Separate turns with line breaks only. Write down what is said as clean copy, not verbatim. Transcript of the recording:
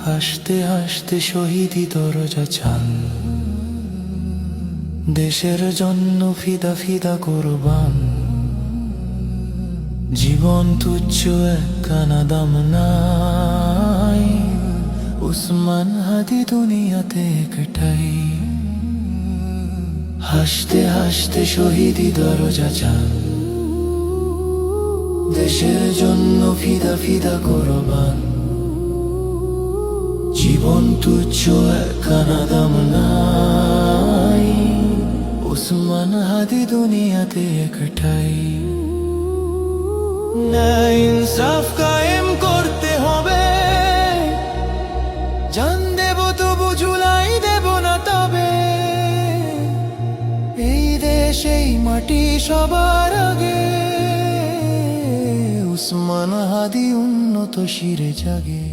হাসতে হাসতে শহীদি দরজা চান, দেশের জন্য ফিদা ফিদা কোরবান। জীবন তুচ্ছ একখানা দাম নাই, উসমান হাদি দুনিয়াতে একটাই। হাসতে হাসতে শহীদি দরজা চান, দেশের জন্য ফিদা ফিদা কোরবান। জীবন তুচ্ছ একখানা দাম নাই, উসমান হাদি দুনিয়াতে একটাই। ন্যায় ইনসাফ কায়েম করতে হবে, জান দেব তবু ঝুলাই দেব না তবে। এই দেশ এই মাটি সবার আগে, উসমান হাদি উন্নত শিরে জাগে।